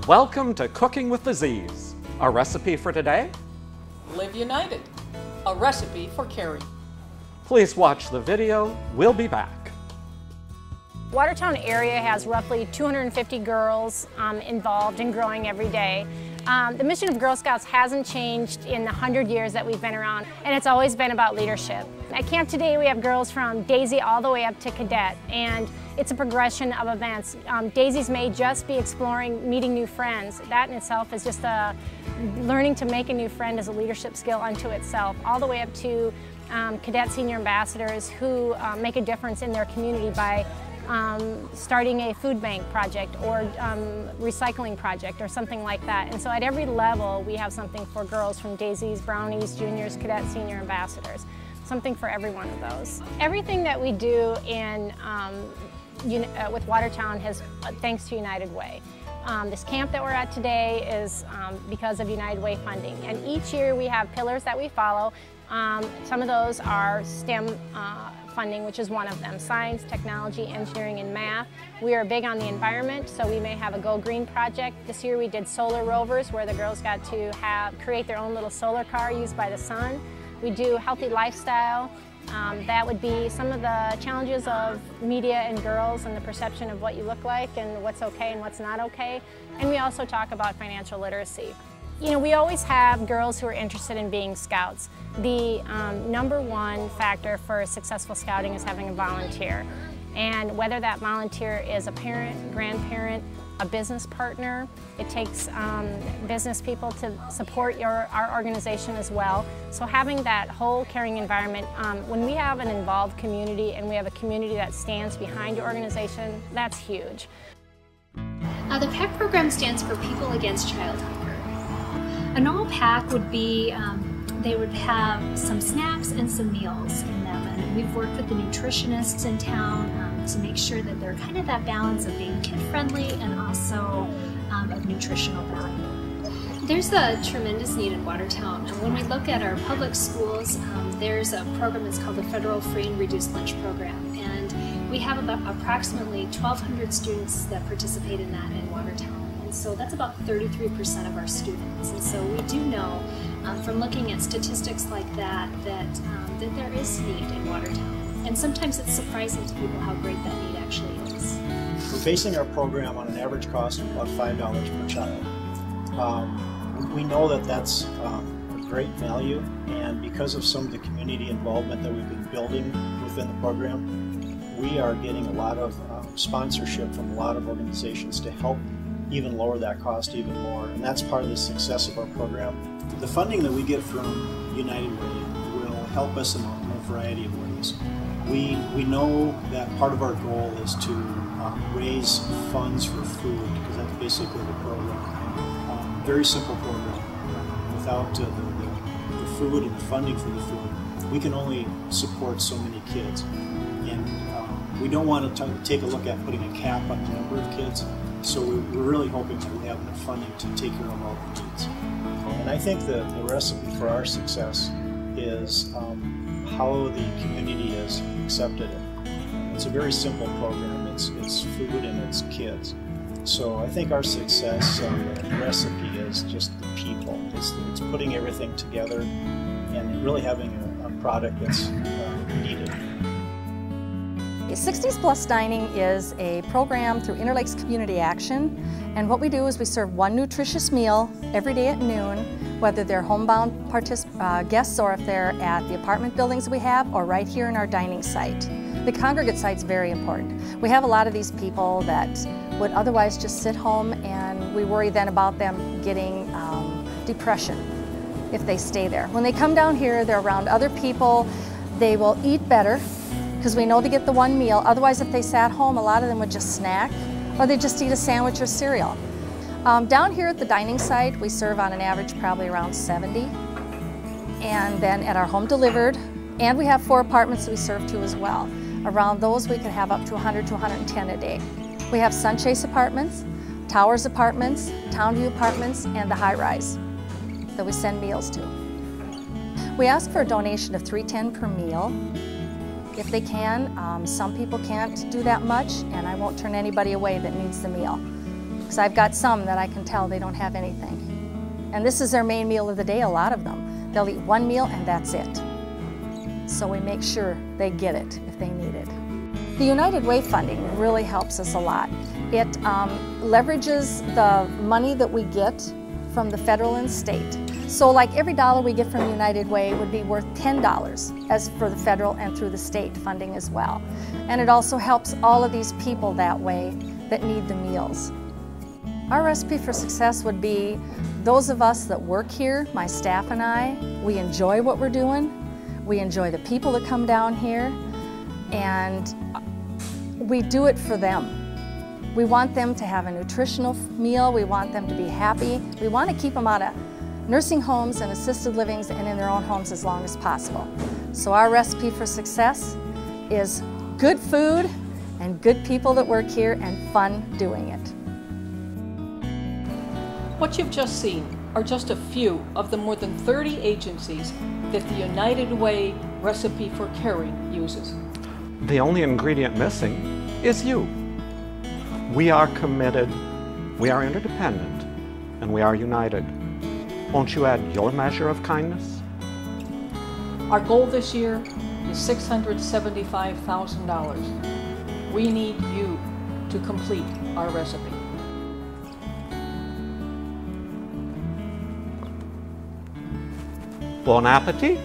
Welcome to Cooking with the Z's. Our recipe for today? Live United, a recipe for caring. Please watch the video. We'll be back. Watertown area has roughly 250 girls involved in growing every day. The mission of Girl Scouts hasn't changed in the 100 years that we've been around, and it's always been about leadership. At camp today we have girls from Daisy all the way up to Cadet, and it's a progression of events. Daisies may just be exploring meeting new friends. That in itself is just learning to make a new friend is a leadership skill unto itself, all the way up to Cadet Senior Ambassadors who make a difference in their community by starting a food bank project or recycling project or something like that. And so at every level we have something for girls from Daisies, Brownies, Juniors, Cadet Senior Ambassadors. Something for every one of those. Everything that we do in with Watertown has thanks to United Way. This camp that we're at today is because of United Way funding. And each year we have pillars that we follow. Some of those are STEM funding, which is one of them. Science, technology, engineering, and math. We are big on the environment, so we may have a Go Green project. This year we did solar rovers, where the girls got to create their own little solar car used by the sun. We do healthy lifestyle. That would be some of the challenges of media and girls and the perception of what you look like and what's okay and what's not okay. And we also talk about financial literacy. You know, we always have girls who are interested in being scouts. The number one factor for successful scouting is having a volunteer. And whether that volunteer is a parent, grandparent, a business partner, it takes business people to support our organization as well. So having that whole caring environment, when we have an involved community and we have a community that stands behind your organization, that's huge. The PAC program stands for People Against Child Hunger. A normal PAC would be, they would have some snacks and some meals in them, and we've worked with the nutritionists in town to make sure that they're kind of that balance of being kid-friendly and also of nutritional value. There's a tremendous need in Watertown, and when we look at our public schools, there's a program that's called the Federal Free and Reduced Lunch Program, and we have about approximately 1,200 students that participate in that in Watertown. So that's about 33% of our students. And so we do know from looking at statistics like that that there is need in Watertown. And sometimes it's surprising to people how great that need actually is. We're basing our program on an average cost of about $5 per child. We know that that's a great value, and because of some of the community involvement that we've been building within the program, we are getting a lot of sponsorship from a lot of organizations to help even lower that cost even more, and that's part of the success of our program. The funding that we get from United Way will help us in a variety of ways. We know that part of our goal is to raise funds for food, because that's basically the program. Very simple program. Without the food and the funding for the food, we can only support so many kids. And we don't want to take a look at putting a cap on the number of kids. So we're really hoping that we have enough funding to take care of all the needs. And I think the recipe for our success is how the community has accepted it. It's a very simple program. It's food and it's kids. So I think our success recipe is just the people. It's putting everything together and really having a product that's needed. 60s Plus Dining is a program through Interlakes Community Action, and what we do is we serve one nutritious meal every day at noon, whether they're homebound guests or if they're at the apartment buildings we have or right here in our dining site. The congregate site is very important. We have a lot of these people that would otherwise just sit home, and we worry then about them getting depression if they stay there. When they come down here, they're around other people, they will eat better, because we know they get the one meal. Otherwise, if they sat home, a lot of them would just snack, or they just eat a sandwich or cereal. Down here at the dining site, we serve on an average probably around 70. And then at our home delivered, and we have 4 apartments that we serve to as well. Around those, we could have up to 100 to 110 a day. We have Sunchase apartments, Towers apartments, Townview apartments, and the high rise that we send meals to. We ask for a donation of $3.10 per meal. If they can, some people can't do that much, and I won't turn anybody away that needs the meal. because I've got some that I can tell they don't have anything. And this is their main meal of the day, a lot of them. They'll eat one meal and that's it. So we make sure they get it if they need it. The United Way funding really helps us a lot. It leverages the money that we get from the federal and state. So like every dollar we get from United Way would be worth $10 as for the federal and through the state funding as well. And it also helps all of these people that way that need the meals. Our recipe for success would be those of us that work here, my staff and I, we enjoy what we're doing. We enjoy the people that come down here, and we do it for them. We want them to have a nutritional meal. We want them to be happy. We want to keep them out of nursing homes and assisted livings and in their own homes as long as possible. So our recipe for success is good food and good people that work here and fun doing it. What you've just seen are just a few of the more than 30 agencies that the United Way Recipe for Caring uses. The only ingredient missing is you. We are committed, we are interdependent, and we are united. Won't you add your measure of kindness? Our goal this year is $675,000. We need you to complete our recipe. Bon appetit!